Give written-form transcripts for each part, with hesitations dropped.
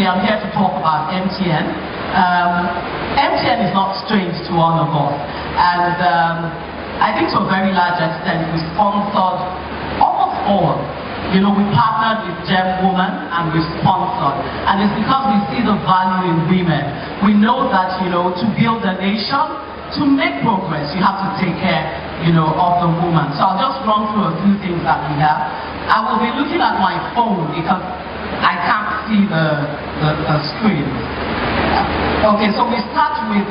today I'm here to talk about MTN. MTN is not strange to all of us, and I think to a very large extent we sponsored almost all. You know, we partnered with gemWOMAN and we sponsored, and it's because we see the value in women. We know that, you know, to build a nation, to make progress, you have to take care, you know, of the woman. So I'll just run through a few things that we have. I will be looking at my phone because I can't see the screen. Okay, so we start with,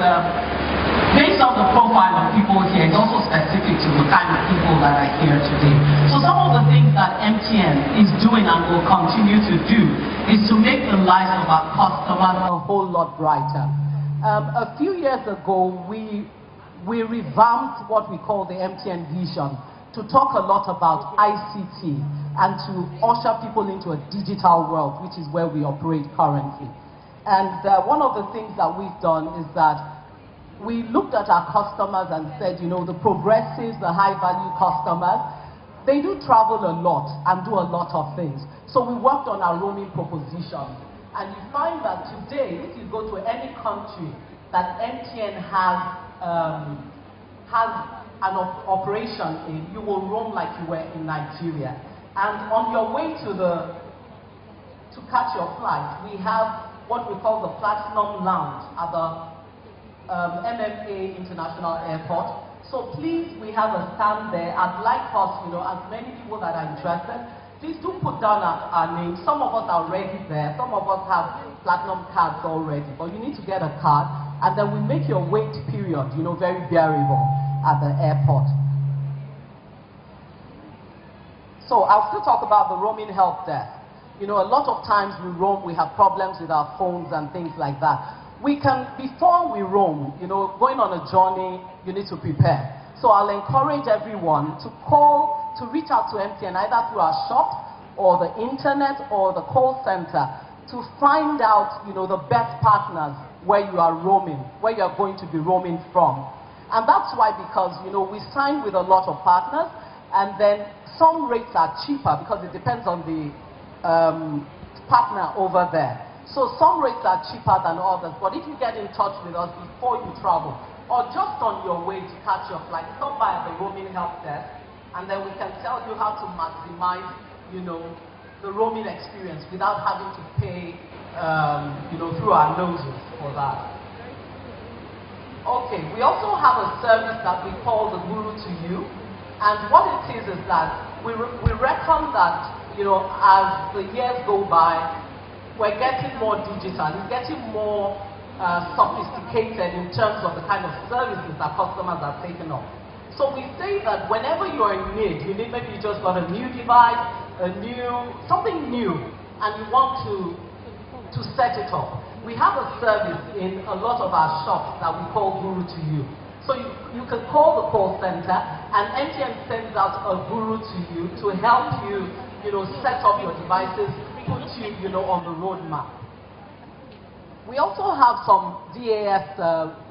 based on the profile of people here, it's also specific to the kind of people that are here today. So some of the things that MTN is doing and will continue to do is to make the lives of our customers a whole lot brighter. A few years ago, we revamped what we call the MTN vision to talk a lot about ICT and to usher people into a digital world, which is where we operate currently. And one of the things that we've done is that we looked at our customers and said, you know, the progressives, the high-value customers, they do travel a lot and do a lot of things. So we worked on our roaming proposition. And you find that today, if you go to any country that MTN has an operation in, you will roam like you were in Nigeria. And on your way to catch your flight, we have what we call the Platinum Lounge at the MMA International Airport. So please, we have a stand there. I'd like us, you know, as many people that are interested, please do put down our names. Some of us are already there. Some of us have platinum cards already. But you need to get a card, and then we make your wait period, you know, very bearable at the airport. So I'll still talk about the roaming help desk. You know, a lot of times we roam, we have problems with our phones and things like that. We can, before we roam, you know, going on a journey, you need to prepare. So I'll encourage everyone to call, to reach out to MTN either through our shop or the internet or the call center to find out, you know, the best partners where you are roaming, where you are going to be roaming from. And that's why, because, you know, we sign with a lot of partners, and then some rates are cheaper because it depends on the partner over there. So some rates are cheaper than others, but if you get in touch with us before you travel, or just on your way to catch your flight, stop by at the roaming help desk, and then we can tell you how to maximize, you know, the roaming experience without having to pay, you know, through our noses for that. Okay, we also have a service that we call the Guru to You, and what it is that we reckon that, you know, as the years go by, we're getting more digital, it's getting more sophisticated in terms of the kind of services that customers are taking on. So we say that whenever you're in need, maybe you just got a new device, something new, and you want to set it up. We have a service in a lot of our shops that we call Guru to You. So you can call the call center, and MTN sends out a Guru to You to help you, you know, set up your devices, put you, you know, on the roadmap. We also have some VAS,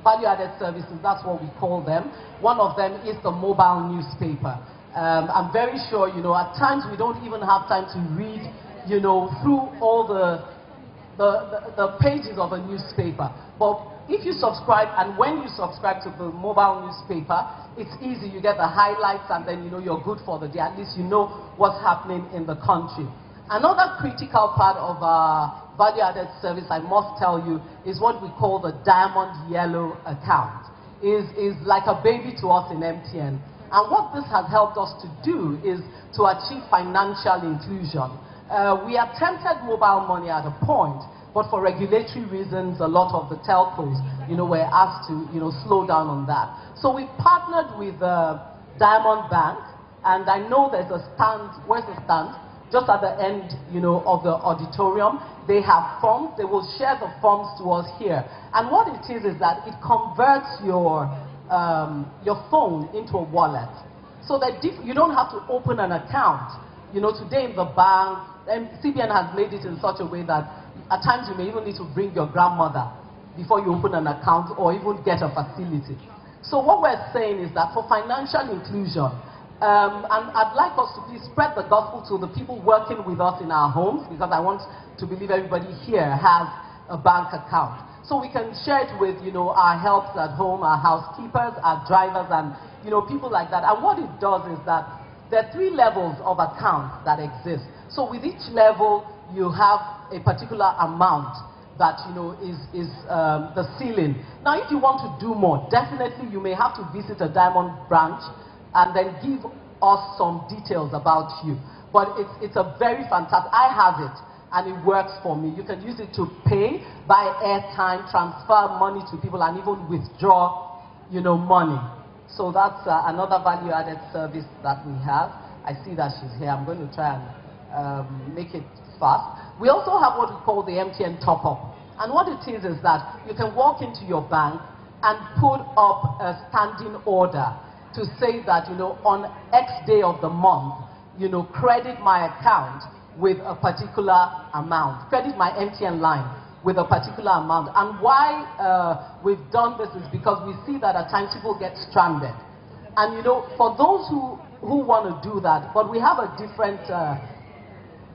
value-added services, that's what we call them. One of them is the mobile newspaper. I'm very sure, you know, at times we don't even have time to read, you know, through all the pages of a newspaper. But if you subscribe, and when you subscribe to the mobile newspaper, it's easy, you get the highlights, and then, you know, you're good for the day. At least you know what's happening in the country. Another critical part of our value-added service, I must tell you, is what we call the Diamond Yellow account. Is like a baby to us in MTN. And what this has helped us to do is to achieve financial inclusion. We attempted mobile money at a point, but for regulatory reasons, a lot of the telcos, you know, were asked to, you know, slow down on that. So we partnered with Diamond Bank, and I know there's a stand. Where's the stand? Just at the end, you know, of the auditorium. They have forms. They will share the forms to us here. And what it is that it converts your phone into a wallet, so that you don't have to open an account. You know, today in the bank, and CBN has made it in such a way that at times you may even need to bring your grandmother before you open an account or even get a facility. So what we're saying is that for financial inclusion, And I'd like us to please spread the gospel to the people working with us in our homes, because I want to believe everybody here has a bank account. So we can share it with, our helps at home, our housekeepers, our drivers, and, people like that. And what it does is that there are 3 levels of accounts that exist. So with each level, you have a particular amount that, is the ceiling. Now, if you want to do more, definitely you may have to visit a Diamond branch and then give us some details about you. But it's a very fantastic, I have it, and it works for me. You can use it to pay, buy airtime, transfer money to people, and even withdraw, money. So that's another value-added service that we have. I see that she's here. I'm going to try and make it fast. We also have what we call the MTN top-up. And what it is that you can walk into your bank and put up a standing order to say that, on X day of the month, credit my account with a particular amount. Credit my MTN line with a particular amount. And why we've done this is because we see that at times people get stranded. And, for those who want to do that, but we have a different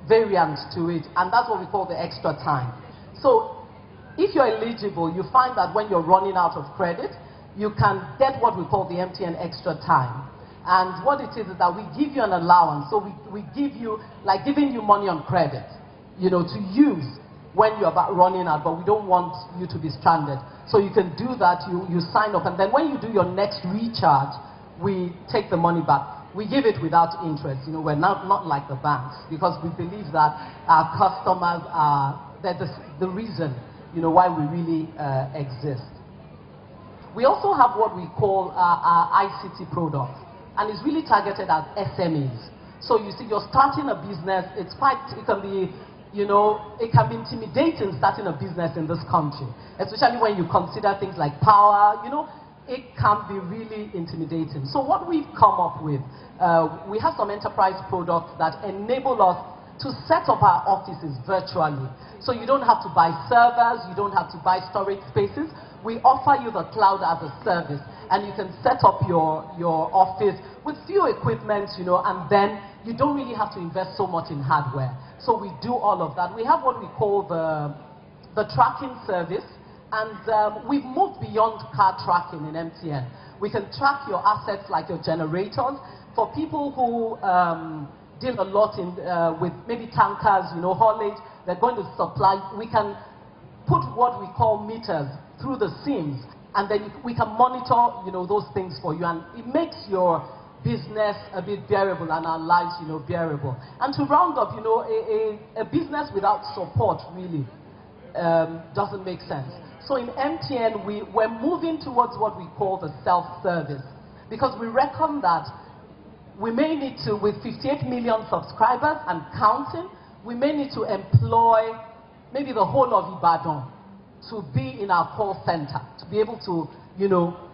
variant to it, and that's what we call the extra time. So if you're eligible, you find that when you're running out of credit, you can get what we call the MTN extra time. And what it is that we give you an allowance. So we give you, like giving you money on credit, to use when you're about running out, but we don't want you to be stranded. So you can do that, you sign up, and then when you do your next recharge, we take the money back. We give it without interest. We're not like the banks, because we believe that our customers are the reason, why we really exist. We also have what we call our ICT products, and it's really targeted at SMEs. So you see, you're starting a business, it can be, it can be intimidating starting a business in this country, especially when you consider things like power, it can be really intimidating. So what we've come up with, we have some enterprise products that enable us to set up our offices virtually. So you don't have to buy servers, you don't have to buy storage spaces. We offer you the cloud as a service, and you can set up your office with few equipment, and then you don't really have to invest so much in hardware. So we do all of that. We have what we call the tracking service, and we've moved beyond car tracking in MTN. We can track your assets like your generators. For people who deal a lot with maybe tankers, haulage, they're going to supply, we can put what we call meters through the SIMs, and then we can monitor, those things for you, and it makes your business a bit bearable and our lives, bearable. And to round up, a business without support really doesn't make sense. So in MTN, we're moving towards what we call the self-service, because we reckon that we may need to, with 58 million subscribers and counting, we may need to employ maybe the whole of Ibadan to be in our call center, to be able to,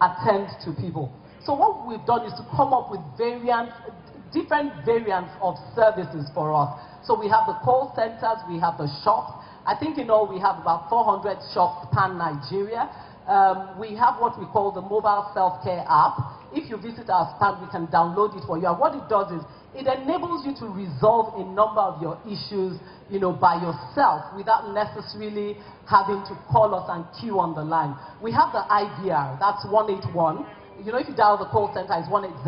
attend to people. So what we've done is to come up with different variants of services for us. So we have the call centers, we have the shops. I think in all we have about 400 shops pan Nigeria. We have what we call the mobile self-care app. If you visit our stand, we can download it for you. And what it does is it enables you to resolve a number of your issues, by yourself without necessarily having to call us and queue on the line. We have the IVR, that's 181. If you dial the call center, it's 180.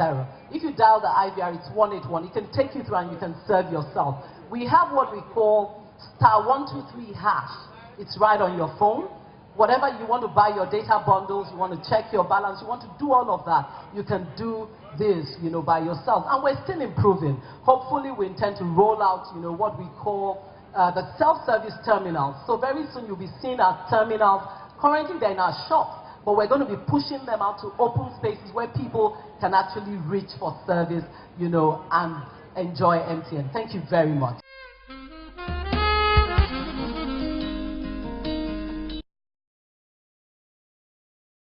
If you dial the IVR, it's 181. It can take you through and you can serve yourself. We have what we call *123#. It's right on your phone. Whatever you want to buy your data bundles, you want to check your balance, you want to do all of that, you can do this, by yourself. And we're still improving. Hopefully, we intend to roll out, what we call the self-service terminals. So very soon, you'll be seeing our terminals. Currently, they're in our shops, but we're going to be pushing them out to open spaces where people can actually reach for service, and enjoy MTN. Thank you very much.